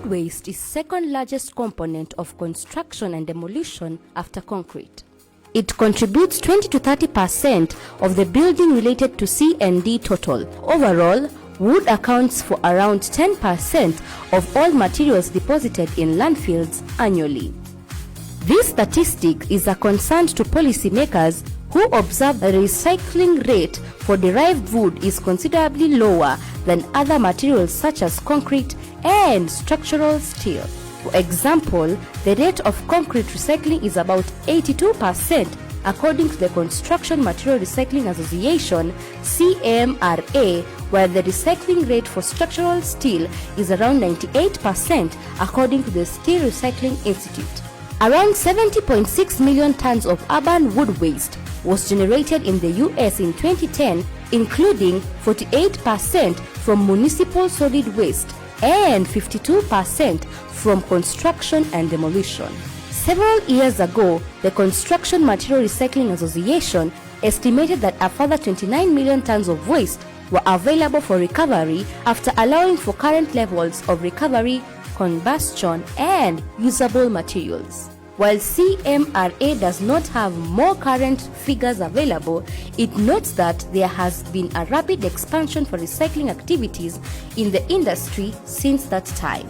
waste is second largest component of construction and demolition after concrete. It contributes 20 to 30% of the building related to C&D total. Overall, wood accounts for around 10% of all materials deposited in landfills annually. This statistic is a concern to policymakers who observe the recycling rate for derived wood is considerably lower than other materials such as concrete and structural steel. For example, the rate of concrete recycling is about 82% according to the Construction Material Recycling Association CMRA, while the recycling rate for structural steel is around 98% according to the Steel Recycling Institute. Around 70.6 million tons of urban wood waste was generated in the US in 2010, including 48% from municipal solid waste and 52% from construction and demolition. Several years ago, the Construction Material Recycling Association estimated that a further 29 million tons of waste were available for recovery after allowing for current levels of recovery, combustion, and usable materials. While CMRA does not have more current figures available, it notes that there has been a rapid expansion for recycling activities in the industry since that time.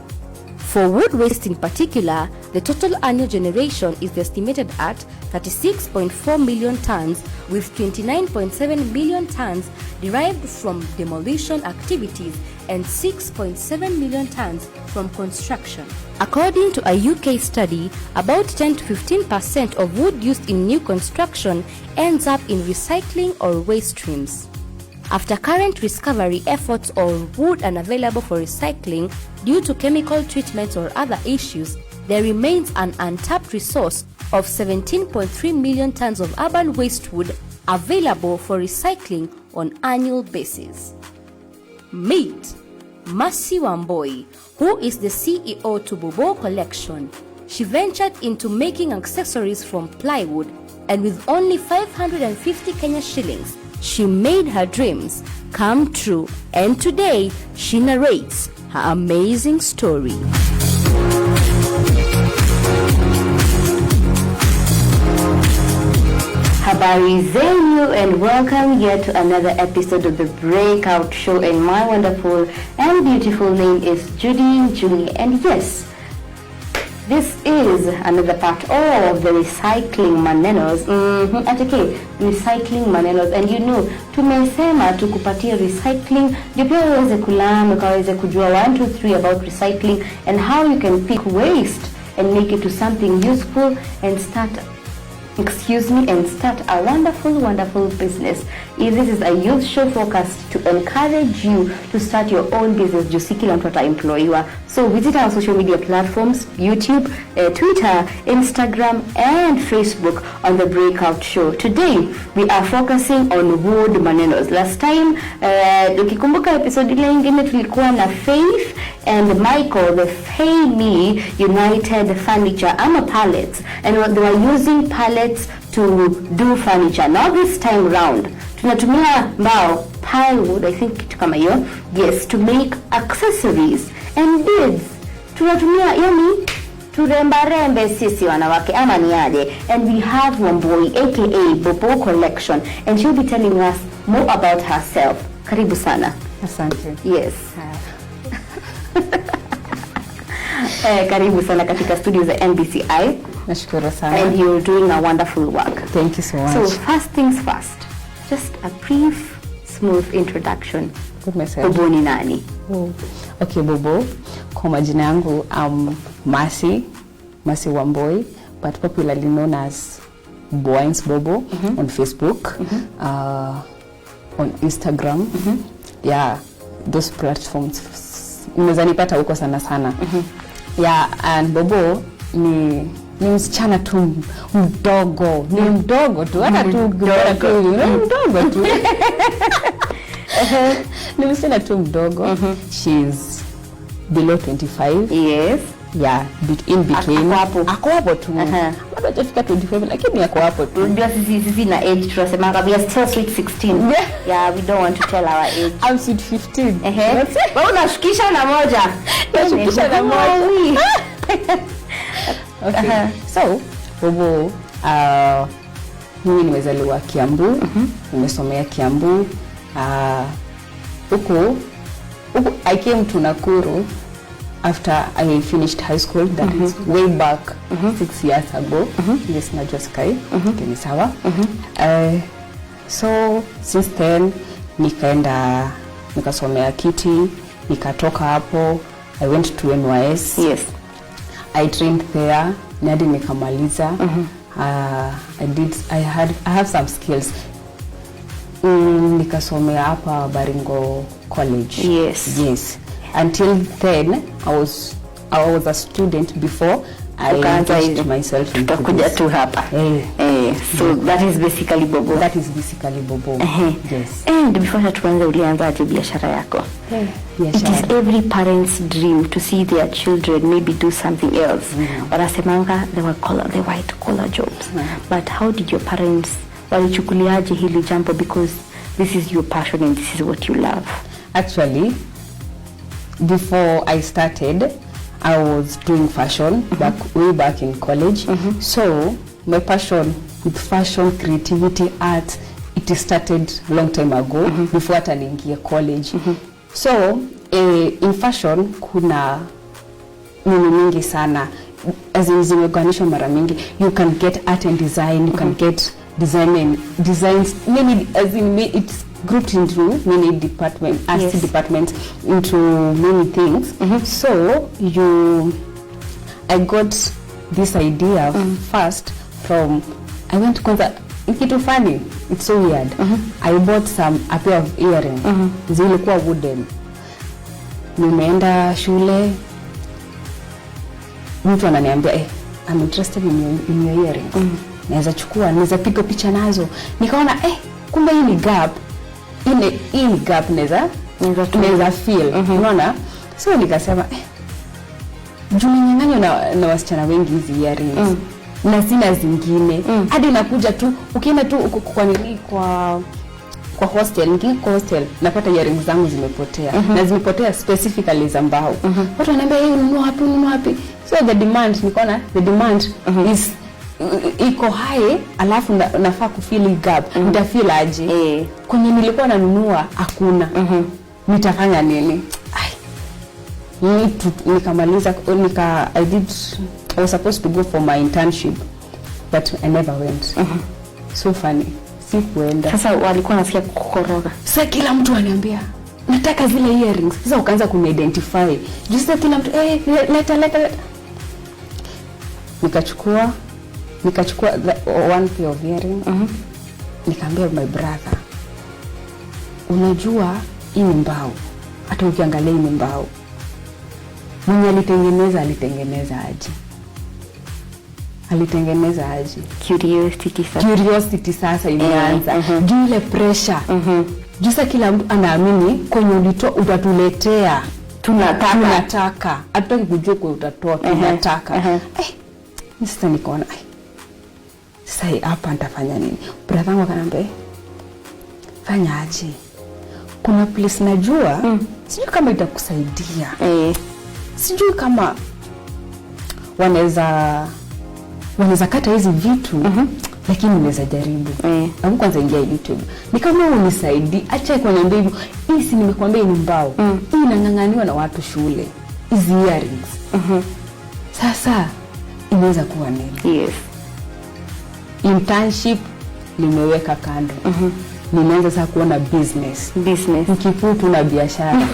For wood waste in particular, the total annual generation is estimated at 36.4 million tons, with 29.7 million tons derived from demolition activities and 6.7 million tons from construction. According to a UK study, about 10 to 15% of wood used in new construction ends up in recycling or waste streams. After current recovery efforts of wood unavailable for recycling due to chemical treatments or other issues, there remains an untapped resource of 17.3 million tons of urban waste wood available for recycling on annual basis. Meet Mercy Wambui, who is the CEO to Bobo Collection. She ventured into making accessories from plywood, and with only 550 Kenya shillings, she made her dreams come true, and today she narrates her amazing story. Habari zenyu, and welcome here to another episode of the Breakout Show, and my wonderful and beautiful name is Julie, and yes, this is another part of the recycling manenos. Recycling manenos, and you know, tumesema tukupatia recycling ndio pia uweze kulamu ukaweze kujua 1 2 3 about recycling and how you can pick waste and make it to something useful and start a wonderful business. This is a youth show focused to encourage you to start your own business. Jusiki Lantwata employer. So visit our social media platforms, YouTube, Twitter, Instagram, and Facebook on the Breakout Show. Today, we are focusing on wood manenos. Last time, ukikumbuka episode ile ingine tulikuwa na Faith and Michael, the Fayme United Furniture pallets, and they were using pallets to do furniture. Now this time round, tunatumia mbao, plywood, I think kitu kama hiyo, yes, to make accessories and beads. Tunatumia yani turembe sisi wanawake ama ni aje. And we have Wambui aka Bobo Collection, and she'll be telling us more about herself. Karibu sana. Asante. Yes. Karibu sana katika studios za NBCI. Nashukuru sana. And you're doing a wonderful work. Thank you so much. So first things first, just a brief, smooth introduction. Good message. Bobo ni nani? Okay, Bobo. Kwa majina yangu, Mercy Wambui, but popularly known as Boines Bobo on Facebook, on Instagram. Yeah, those platforms. Nimezanipata huko sana. Yeah, and Bobo ni msichana tu mdogo. Ni mdogo tu. Hata tu mdogo tu. Ni msichana tu mdogo. She's below 25. Yes. Yeah, in between. Ako hapo tu. bado hajafika 25 lakini yako hapo tu. Ndio sisi na age tunasema we are still sweet 16. Yeah, we don't want to tell our age. I'm sweet 15. Wewe unashukisha na moja. Unashukisha na moja. Okay. So, Bobo, mimi nimezaliwa Kiambu, nimesomea Kiambu. Huko I came to Nakuru after I finished high school, that is way back 6 years ago. Yes, najua Sky, ni sawa. So since then nikaenda nikasomea Kiti, nikatoka hapo, I went to NYS. Yes. I trained there, nadi nikamaliza. I have some skills. Nikasomea hapa Baringo College. Yes. Until then I was a student before I engaged myself into kuja tu hapa. So that is basically Bobo. That is basically Bobo. Yes. And before tuanze ulianza aje biashara yako? It is every parent's dream to see their children maybe do something else. Wanasemanga they white collar jobs. But how did your parents walichukuliaje hili jambo, because this is your passion and this is what you love? Actually, before I started, I was doing fashion way back in college. So my passion with fashion, creativity, art, it started long time ago, before hata niingie college. So in fashion kuna mingi sana, as in zimeganishwa mara mingi. You can get art and design, you can get designs, many, as in it's grouped into many departments, departments, into many things. So I got this idea first from, I went to concert. Kitu funny, it's so weird. I bought a pair of earrings. Zilikuwa wooden. Nimeenda shule, mtu ananiambia I'm interested in your earrings. Naweza chukua, naweza piga picha nazo. Nikaona kumbe hii ni gap. Hii ni gap naweza feel. Unaona? So nikasema juu ninyang'anywa na wasichana wengi hizi earrings. Na sina zingine. Hadi nakuja tu, ukienda tu kwa nini kwa hostel, kwa hostel napata earrings zangu zimepotea. Na zimepotea specifically za mbao. Watu wananiambia ununua wapi? So the demand, nikaona the demand is iko high, alafu nafaa kufeel gap. Nitafeel aje? Kwenye nilikuwa nanunua hakuna. Nitafanya nini? Nikamaliza, I was supposed to go for my internship, but I never went. So funny. Sikuenda. Sasa walikuwa nasikia kukoroga. Sasa kila mtu ananiambia nataka zile earrings. Sasa ukaanza kuniidentify. Just kila mtu leta. Nikachukua one pair of earrings. Nikaambia my brother, unajua hii ni mbao. Hata ukiangalia hii ni mbao. Mwenye alitengeneza aje? Curiosity sasa imeanza. Juu ile pressure. Juu sasa kila mtu anaamini kwenye utatuletea. Tunataka. Hatutaki kujua kwa utatoa, tunataka. Sasa nikaona sasa hapa nitafanya nini? Brother wangu akaniambia fanya aje? Kuna place najua, sijui kama itakusaidia. Sijui kama wanaweza kata hizi vitu, lakini unaweza jaribu. Hebu kwanza ingia YouTube. Nikamwambia unisaidie, acha kuniambia hivyo. Hii si nimekuambia ni mbao. Hii inang'ang'aniwa na watu shule. Hizi earrings. Sasa inaweza kuwa nini? Internship nimeweka kando. Nimeanza sasa kuona business. Nikifutu na biashara.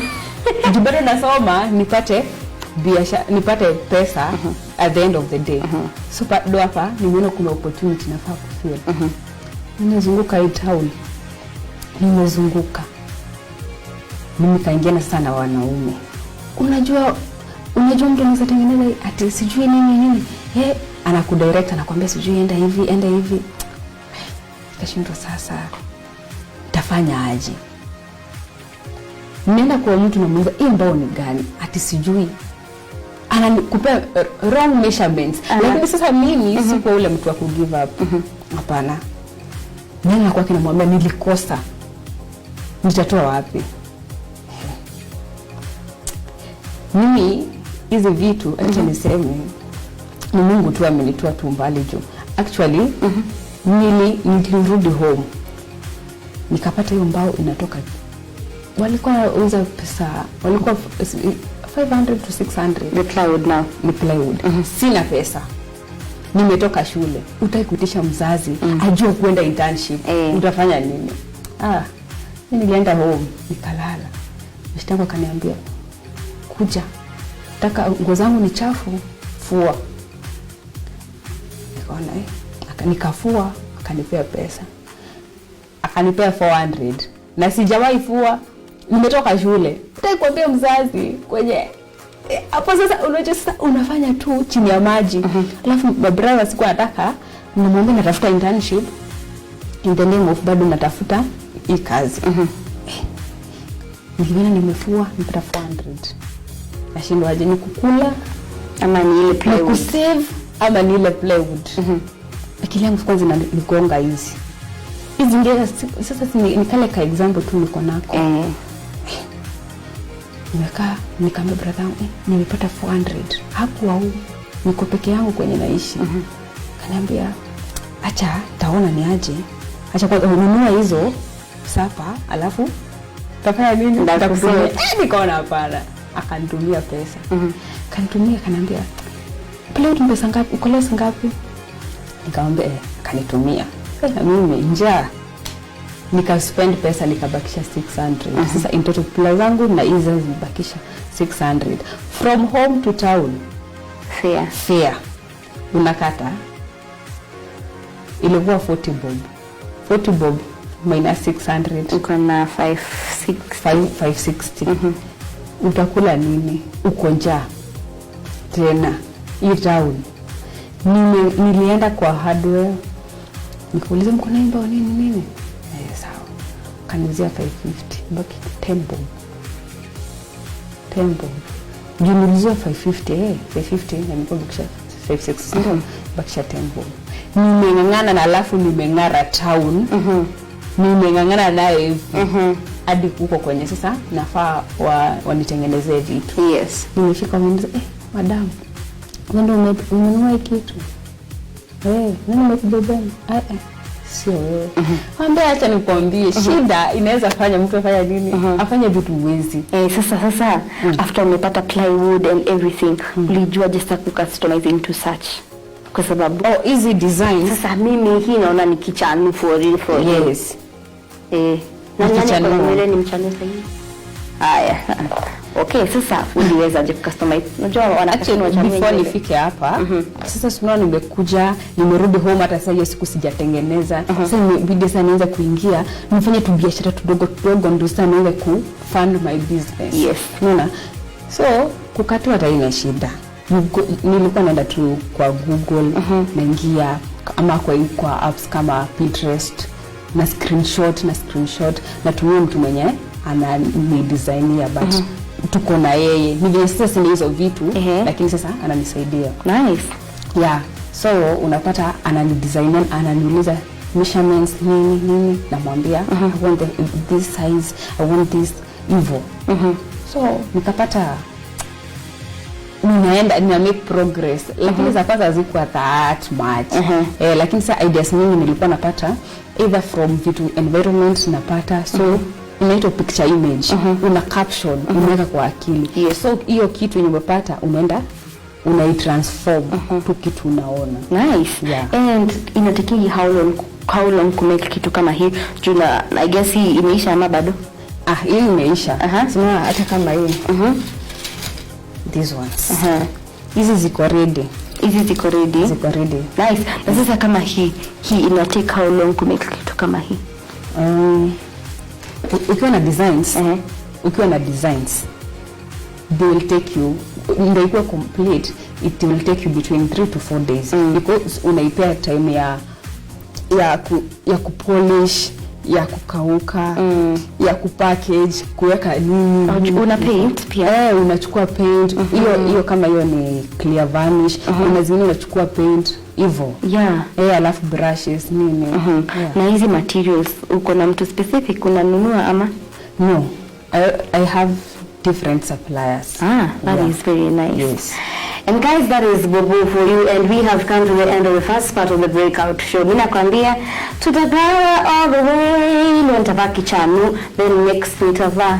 Bado nasoma nipate pesa at the end of the day. So bado hapa nimeona kuna opportunity nafaa kufeel. Nimezunguka hii town. Mimi kaingia sana wanaume. Unajua mtu anaweza tengeneza ati sijui nini. Anakudirect, anakuambia sijui enda hivi. Kashindwa sasa. Tafanya aje? Nenda kwa mtu na muuliza hii mbao ni gani? Ati sijui. anakupea wrong measurements. Lakini sasa mimi siko ule mtu wa ku give up. Hapana. Mimi nakuwa kinamwambia nilikosa. Nitatoa wapi? Mimi hizi vitu acha niseme ni Mungu tu amenitoa tu mbali juu. Actually nilirudi home. Nikapata hiyo mbao inatoka. Walikuwa wanauza pesa, walikuwa 500 to 600 The plywood now. The plywood. Sina pesa. Nimetoka shule. Utaki kutisha mzazi ajue kwenda internship. Utafanya nini? Mimi nilienda home nikalala. Mshtangu akaniambia kuja. Nataka nguo zangu ni chafu, fua. Nikaona nikafua, akanipea pesa. Akanipea 400. Na sijawahi fua. Nimetoka shule. Nataka kuambia mzazi kwenye hapo sasa unafanya tu chini ya maji. Alafu brother siku anataka namwambia natafuta internship. In the name of bado natafuta hii kazi. Niliona nimefua nipata 400. Nashindwa aje ni kukula ama ni ile plywood. Ku save ama ni ile plywood. Akili yangu kwanza nikonga hizi. Hizi ngeza sasa ni kale ka example tu niko nako. Nimekaa nikamwambia brother wangu nimepata 400. Hapo au niko peke yangu kwenye naishi. Kaniambia acha taona ni aje. Acha kwanza ununua hizo sapa alafu tafanya nini? Nitakusaidia. Nikaona hapana. Akanitumia pesa. Kanitumia kaniambia plywood ni pesa ngapi? Uko less ngapi? Nikamwambia kanitumia. Na mimi njaa. Nika-spend pesa nikabakisha 600. Sasa in total plywood zangu na hizo zibakisha 600. From home to town. Fair. Unakata ilikuwa 40 bob. 40 bob minus 600 uko na 560. Utakula nini? Uko njaa. Tena hii town. Nilienda kwa hardware. Nikuuliza mko na mbao nini? Sawa. Kanizia 550. Baki 10 bob. 10 bob. Junilizia 550. 550 na niko bakisha 560. Bakisha 10 bob. Nimengangana na alafu nimengara town. Nimengangana naye hadi huko kwenye sasa nafaa wanitengenezee vitu. Yes. Nimefika mwanzo madam. Ndio umenunua kitu. Nani umekubebea? Sio wewe. Ambia acha nikwambie shida inaweza fanya mtu afanye nini? Afanye vitu uwezi. Sasa after umepata plywood and everything, ulijua just ku customize into such. Kwa sababu easy design. Sasa mimi hii naona ni kichanu for real. Yes. Na nani kwa mbele ni mchanu sahihi? Haya. Okay, sasa uliweza je customize? Unajua wanachana wachana before nifike hapa. Sasa sinaona nimekuja, nimerudi home hata sasa hiyo siku sijatengeneza. Sasa nimebidi sana nianze kuingia, nifanye tu biashara tudogo ndio sasa niweze ku fund my business. Yes. Unaona? So kukatwa hata ina shida. Nilikuwa naenda tu kwa Google, naingia ama kwa apps kama Pinterest na screenshot natumia mtu mwenye ana ni designer but tuko na yeye. Ni sasa sina hizo vitu lakini sasa ananisaidia. Nice. Yeah. So unapata ananidesigner, ananiuliza measurements nini namwambia I want this size, I want this evil. So nikapata nina make progress lakini za kwanza zilikuwa that much. Lakini sasa ideas nyingi nilikuwa napata either from vitu environment napata so unaita picture image, una caption, unaweka kwa akili. Yes. So hiyo kitu nimepata unaenda unaitransform tu kitu unaona. Nice. Yeah. And inatakii how long to make kitu kama hii? Juna I guess hii imeisha ama bado? Hii imeisha. Sema hata kama hii. These ones. Hizi ziko ready. Ziko ready. Nice. Na sasa kama hii ina take how long to make kitu kama hii? Ukiwa na designs, they will take you, ndio ikuwa complete, it will take you between 3 to 4 days. Because unaipea time ya kupolish, ya kukauka, ya kupackage, kuweka nini. Una paint pia? Unachukua paint. Hiyo kama hiyo ni clear varnish. Kuna zingine unachukua paint hivyo. Alafu brushes nini. Na hizi materials uko na mtu specific unanunua ama? No. I have different suppliers. That is very nice. Yes. And guys, that is Bobo for you, and we have come to the end of the first part of the breakout show. Mina kwambia tutagawa all the way Ntabaki Chanu, then next Nitava.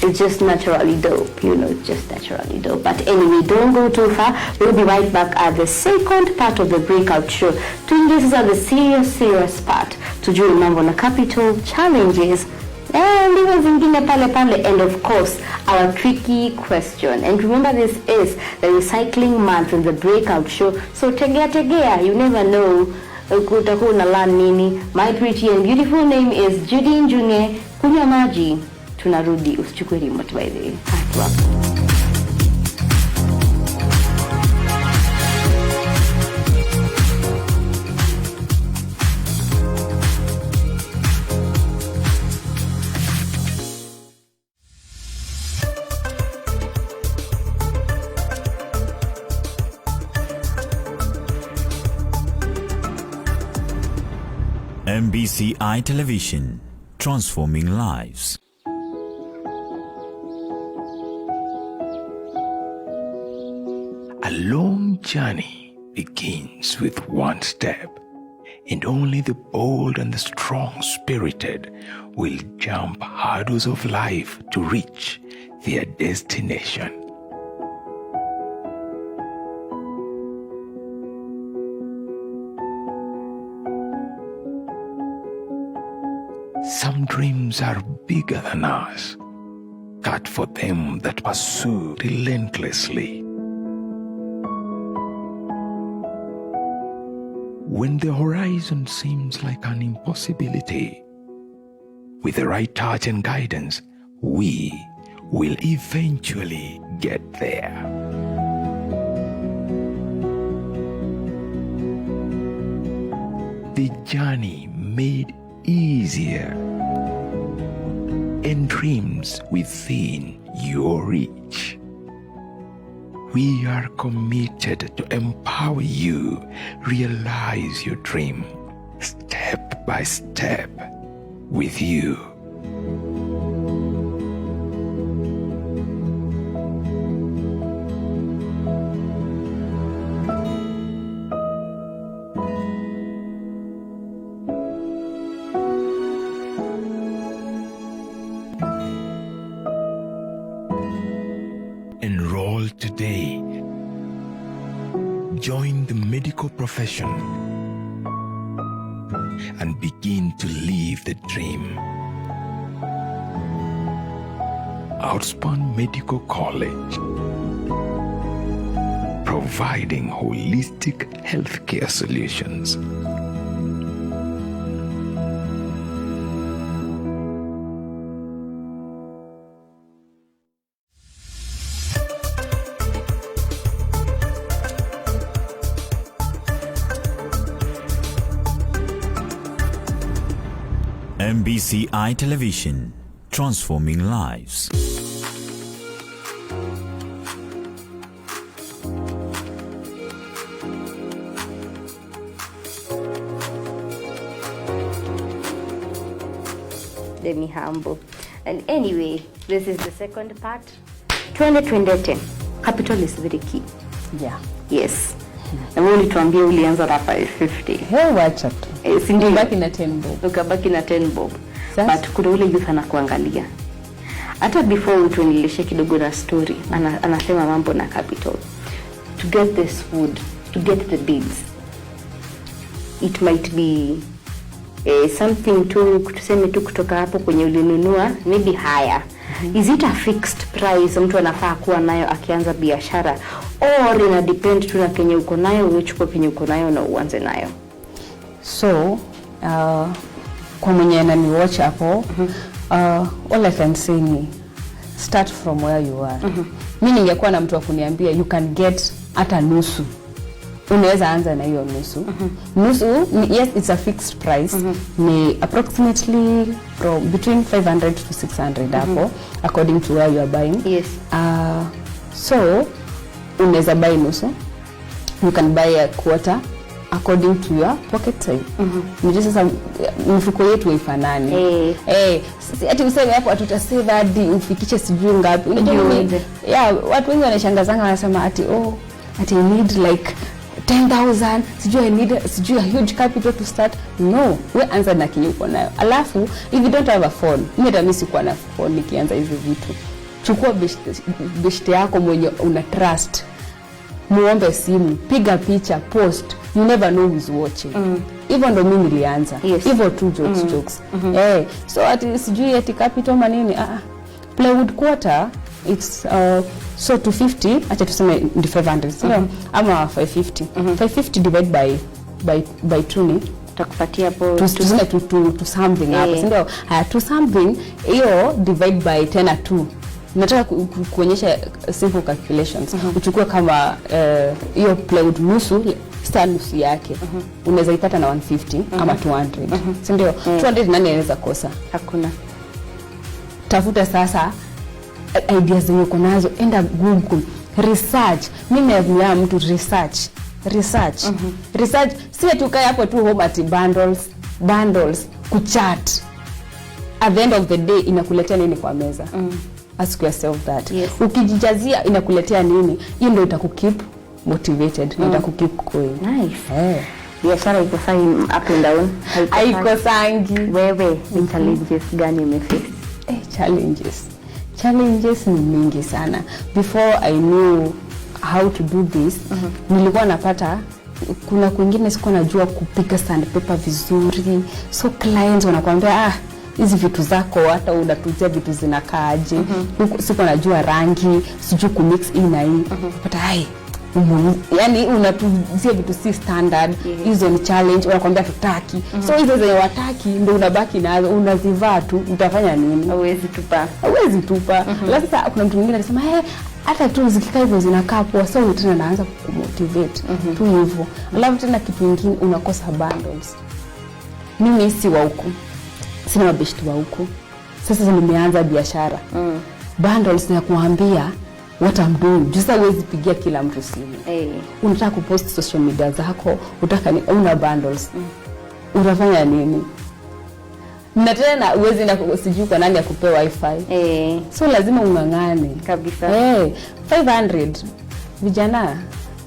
It's just naturally dope, it's just naturally dope. But anyway, don't go too far. We'll be right back at the second part of the breakout show. This is the serious part. Tujue mambo na capital challenges. And even zingine pale, and of course, our tricky question. And remember, this is the recycling month in the breakout show. So tegea, you never know. Kutakuwa na learn nini. My pretty and beautiful name is Judy Njunge. Kunywa maji. Tunarudi, usichukue remote by the way. MBCI Television, transforming lives. A long journey begins with one step, and only the bold and the strong-spirited will jump hurdles of life to reach their destination. Some dreams are bigger than us, cut for them that pursue relentlessly. When the horizon seems like an impossibility, with the right touch and guidance, we will eventually get there. The journey made easier, and dreams within your reach. We are committed to empower you realize your dream step by step with you. Enroll today. Join the medical profession and begin to live the dream. Outspan Medical College, providing holistic healthcare solutions. MBCI Television, transforming lives. Let me humble. And anyway, this is the second part. 2020. Capital is very key. Yeah. Yes. Na wewe ulituambia ulianza na 550. Wacha tu. Si ndio? Ukabaki na 10 bob. Ukabaki na 10 bob. Sasa? But kuna ule youth anakuangalia. Hata before tuendeleshe kidogo na story, anasema mambo na capital. To get this food, to get the beads, it might be something tuseme tu kutoka hapo kwenye ulinunua, maybe higher. Is it a fixed price mtu anafaa kuwa nayo akianza biashara, or ina depend tu na kenye uko nayo, uchukue kenye uko nayo na uanze nayo? So, kwa mwenye anani watch hapo, all I can say ni start from where you are. Mimi ningekuwa na mtu wa kuniambia you can get hata nusu unaweza anza na hiyo nusu. Nusu yes, it's a fixed price. Ni approximately from between 500 to 600 hapo according to where you are buying. Yes. So unaweza buy nusu, you can buy a quarter according to your pocket size. Ndio sasa mfuko yetu ifanani. Ati useme hapo atutasave hadi ufikishe sijui ngapi. Watu wengi wanashangazanga wanasema ati ati I need like 10,000, sijui I need a huge capital to start. No, we anza na kinyo uko nayo. Alafu if you don't have a phone, mimi sikuwa na phone nikianza hizo vitu. Chukua beshte yako mwenye una trust. Muombe simu, piga picha, post. You never know who's watching. Even ndo mimi nilianza. Hivyo tu jokes. So ati sijui ati capital manini. Plywood quarter, it's so 250, acha tuseme ndi 500. So ama 550. 550 divide by 2 ni utakupatia hapo to something hapo, si ndio? To something hiyo divide by 10 na 2. Nataka kuonyesha simple calculations. Uchukue kama hiyo plywood nusu nusu yake. Unaweza ipata na 150 ama 200. Si ndio? 200 nani anaweza kosa? Hakuna. Tafuta sasa ideas zenye uko nazo, enda Google, research. Mimi naambia mtu research. Research si eti ukae hapo tu home at bundles kuchat. At the end of the day inakuletea nini kwa meza? Ask yourself that. Ukijijazia inakuletea nini? Hiyo ndio itakukeep motivated, itakukeep going. Nice. Biashara iko fine up and down. Haiko sangi. Wewe ni challenges gani umeface? Challenges ni mingi sana. Before I knew how to do this, nilikuwa napata kuna kwingine sikuwa najua kupika sandpaper vizuri. So clients wanakuambia hizi vitu zako hata unatuzia vitu zinakaaje. Sikuwa najua rangi, sijui kumix hii na hii. Pata yani unatuzia vitu si standard. Hizo ni challenge, wanakuambia tutaki. So hizo zenye wataki ndio unabaki nazo, unazivaa tu, utafanya nini? Hauwezi tupa. Sasa kuna mtu mwingine anasema hata tu zikikaa hivyo zinakaa poa, so tena naanza kumotivate tu hivyo. Alafu tena kitu kingine unakosa bundles. Mimi si wa huko, sina mabeshti wa huko. Sasa nimeanza biashara. Bundles na kuambia what I'm doing. Just always pigia kila mtu simu. Unataka kupost social media zako, una bundles. Unafanya nini? Na tena uwezi na sijui kwa nani akupe wifi. So lazima ungangane kabisa. 500 vijana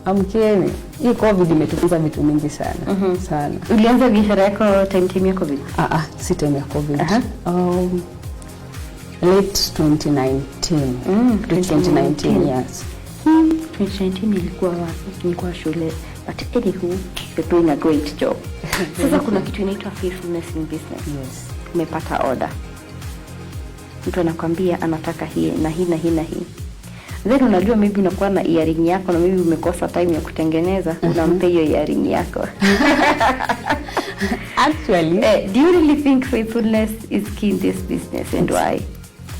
amkeni. Hii COVID imetufunza vitu mingi sana. Ulianza biashara yako time ya COVID? Si time ya COVID. Late 2019. 2019, yes. 2019 ilikuwa wapi? Nilikuwa shule. But anywho, you're doing a great job. Sasa kuna kitu inaitwa faithfulness in business. Yes. Umepata order. Mtu anakuambia anataka hii na hii na hii na hii. Then unajua maybe unakuwa na earring yako na maybe umekosa time ya kutengeneza, unampa hiyo earring yako. Actually, do you really think faithfulness is key in this business and why?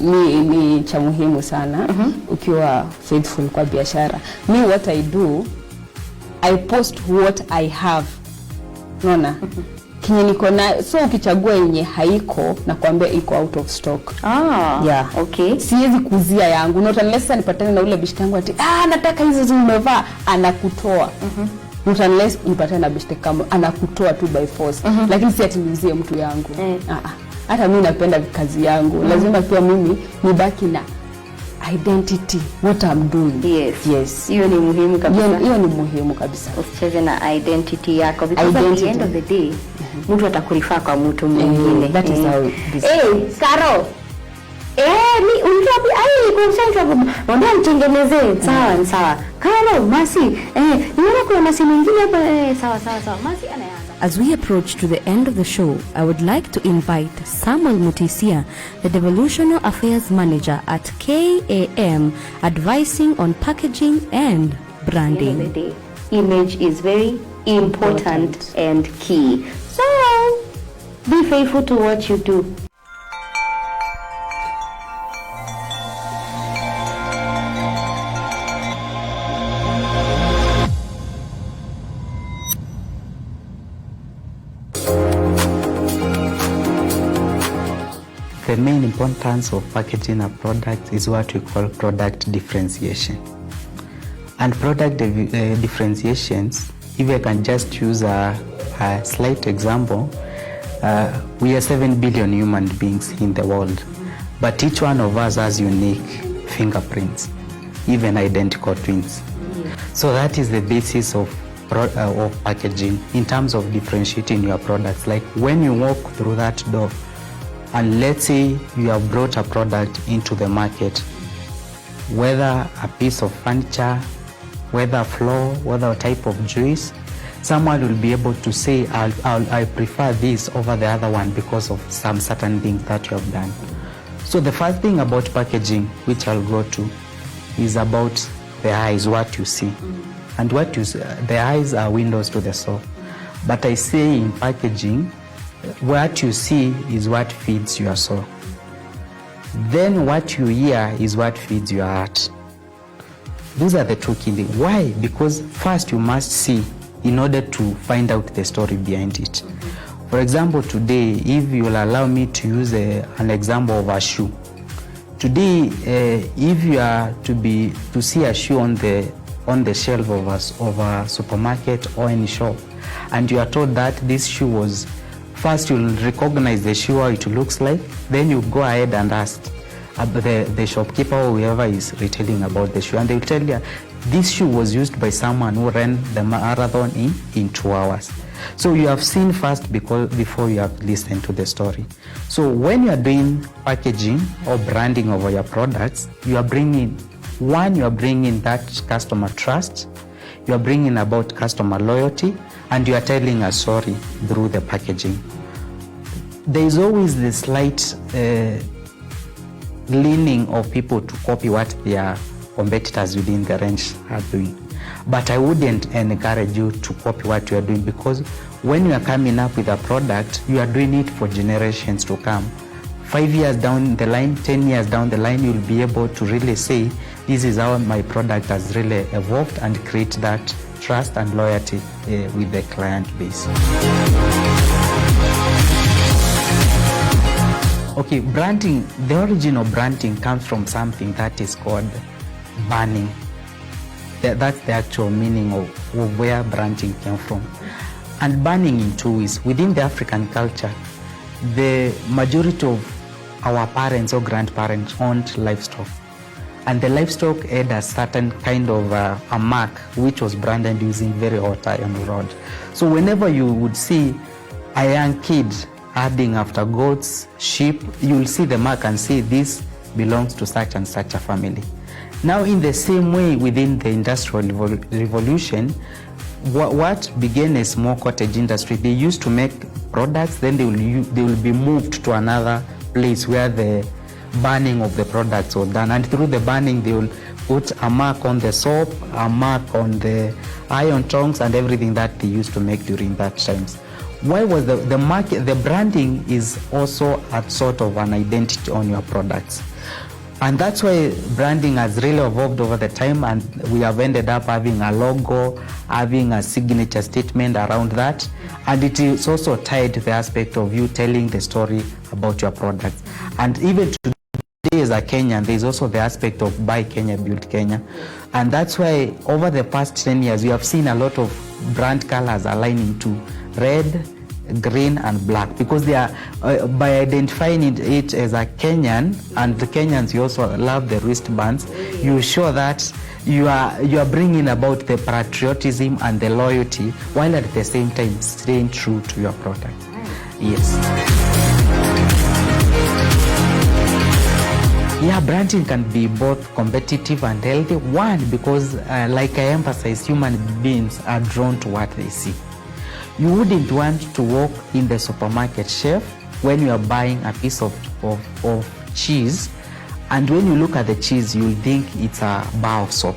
Ni cha muhimu sana ukiwa faithful kwa biashara. Me what I do, I post what I have. Unaona? Kinye niko na, so ukichagua yenye haiko na kuambia iko out of stock. Okay. Siwezi kuzia yangu. Not unless nipatane na ule bishti yangu ati nataka hizo zimevaa, anakutoa. Not unless nipatane na bishti kama anakutoa tu by force. Lakini si ati niuzie mtu yangu. Hata mimi napenda kazi yangu. Lazima pia mimi nibaki na identity, what I'm doing. Yes. Hiyo ni muhimu kabisa. Hiyo ni muhimu kabisa. Usicheze na identity yako because at the end of the day mtu atakurifaa kwa mtu mwingine. That is how this. Karo. Ni unjabi consent ndio mtengenezee. Sawa. Karo, Masi. Niona kuna Masi mwingine hapa. Sawa. Masi anaanza. As we approach to the end of the show, I would like to invite Samuel Mutisia, the Devolutional Affairs Manager at KAM, advising on packaging and branding. At the end of the day, image is very important and key. So, be faithful to what you do. the main importance of packaging a product is what we call product differentiation. And product differentiations, if I can just use a slight example, we are 7 billion human beings in the world, but each one of us has unique fingerprints, even identical twins. So that is the basis of packaging in terms of differentiating your products. Like when you walk through that door, and let's say you have brought a product into the market, whether a piece of furniture, whether a floor, whether a type of juice, someone will be able to say, I prefer this over the other one because of some certain things that you have done. So the first thing about packaging, which I'll go to, is about the eyes, what you see. And what you see, the eyes are windows to the soul. But I say in packaging, what you see is what feeds your soul. Then what you hear is what feeds your heart. These are the two key things. Why? Because first you must see in order to find out the story behind it. For example, today, if you will allow me to use an example of a shoe. Today, if you are to see a shoe on the shelf of a supermarket or any shop, and you are told that this shoe was, first you'll recognize the shoe, how it looks like, then you go ahead and ask the shopkeeper or whoever is retailing about the shoe, and they will tell you this shoe was used by someone who ran the marathon in 2 hours. So you have seen first before you have listened to the story. So when you are doing packaging or branding over your products, you are bringing that customer trust, you are bringing about customer loyalty, and you are telling a story through the packaging. There is always the slight leaning of people to copy what their competitors within the range are doing. But I wouldn't encourage you to copy what you are doing, because when you are coming up with a product, you are doing it for generations to come. 5 years down the line, 10 years down the line, you'll be able to really say, this is how my product has really evolved, and create that trust and loyalty with the client base. Okay, branding, the origin of branding comes from something that is called banning. That's the actual meaning of where branding came from. And banning in two ways. Within the African culture, the majority of our parents or grandparents owned livestock. And the livestock had a certain kind of a mark which was branded using very hot iron rod. So whenever you would see a young kid adding after goats, sheep, you will see the mark and say this belongs to such and such a family. Now in the same way, within the Industrial Revolution, what began a small cottage industry, they used to make products, then they will be moved to another place where the burning of the products was done, and through the burning they will put a mark on the soap, a mark on the iron tongs and everything that they used to make during that times. Why was the market, the branding is also a sort of an identity on your products. And that's why branding has really evolved over the time, and we have ended up having a logo, having a signature statement around that, and it is also tied to the aspect of you telling the story about your products. And even today as a Kenyan, there is also the aspect of buy Kenya, build Kenya. And that's why over the past 10 years, we have seen a lot of brand colors aligning to red, green and black, because they are by identifying it as a Kenyan, and the Kenyans, you also love the wristbands, you show that you are bringing about the patriotism and the loyalty, while at the same time staying true to your product. Yes. Yeah, branding can be both competitive and healthy. One, because like I emphasize, human beings are drawn to what they see. You wouldn't want to walk in the supermarket shelf when you are buying a piece of cheese, and when you look at the cheese, you'll think it's a bar of soap.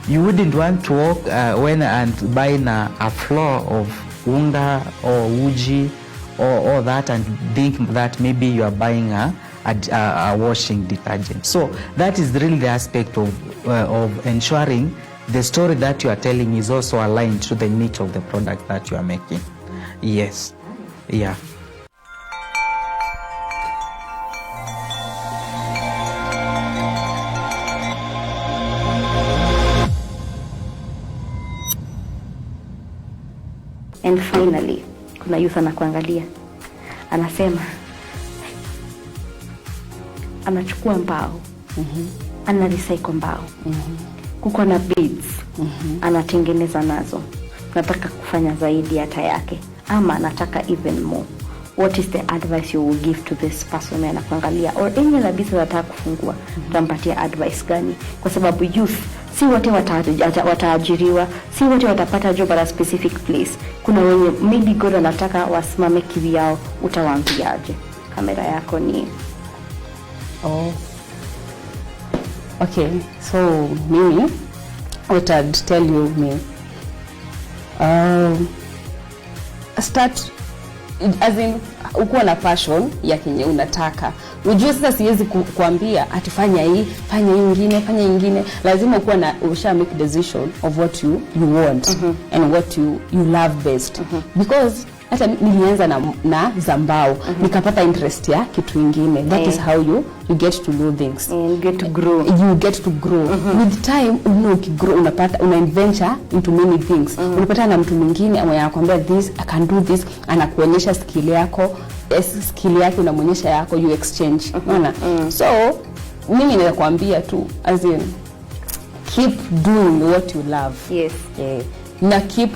You wouldn't want to walk and buying a floor of unga or uji or that, and think that maybe you are buying a washing detergent. So that is really the aspect of ensuring the story that you are telling is also aligned to the niche of the product that you are making. Yes. Yeah. finally kuna youth anakuangalia, anasema anachukua mbao, ana recycle mbao, kuko na beads, anatengeneza nazo, nataka kufanya zaidi hata yake, ama nataka even more. What is the advice you will give to this person anakuangalia, or any other business anataka kufungua, utampatia advice gani? Kwa sababu youth si wote wataajiriwa, si wote watapata job at a specific place. Kuna wenye maybe God anataka wasimame kivyao, utawaambiaje? Kamera yako ni Okay, so me, what I'd tell you, start, as in, ukuwa na passion ya kenye unataka. Ujue sasa siwezi kuambia atifanya hii, fanya hii ingine. Lazima ukuwa na usha make decision of what you want and what you love best. Because hata nilianza na zambao, nikapata interest ya kitu ingine. That is how you get to do things. You get to grow. You get to grow. With time, ukigrow, una venture into many things. Unapata na mtu mwingine anakuambia this, I can do this, anakuonyesha skill yako, skill yake unamonyesha yako, you exchange. Unaona? So, mimi ninakwambia tu, as in, keep doing what you love. Yes. Na keep,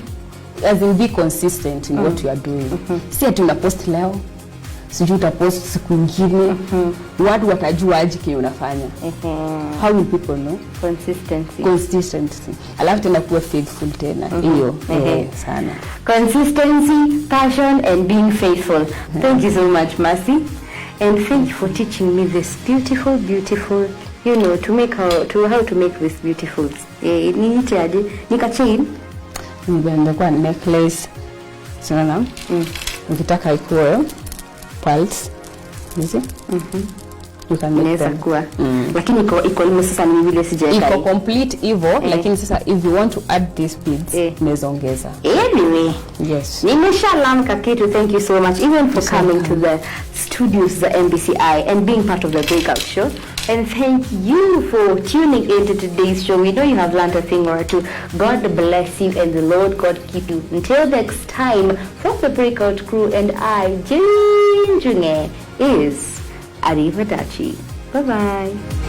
as in, be consistent in what you are doing. Si ati unapost leo, sijui utapost siku nyingine. Watu watajua aje kile unafanya. How will people know? Consistency. Alafu tena kuwa faithful tena. Hiyo sana. Consistency, passion, and being faithful. Thank you so much, Mercy, and thank you for teaching me this beautiful, you know, how to make this beautiful. Niitaje? Nika chain. Ndio kwa necklace. Sana. Ukitaka ikuwe pulse. Hizi? You can make them. Kuwa. Lakini iko imo sasa ni vile sijaeka. Iko complete hivyo, lakini sasa if you want to add these beads, unaongeza. Anyway. Yes. Nimeshalamka kitu. Thank you so much even for coming to the studios the MBCI and being part of the Breakout Show. And thank you for tuning into today's show. We know you have learned a thing or two. God bless you and the Lord God keep you. Until next time, from the Breakout crew and I, Jane Junge, is Arrivederci. Bye-bye.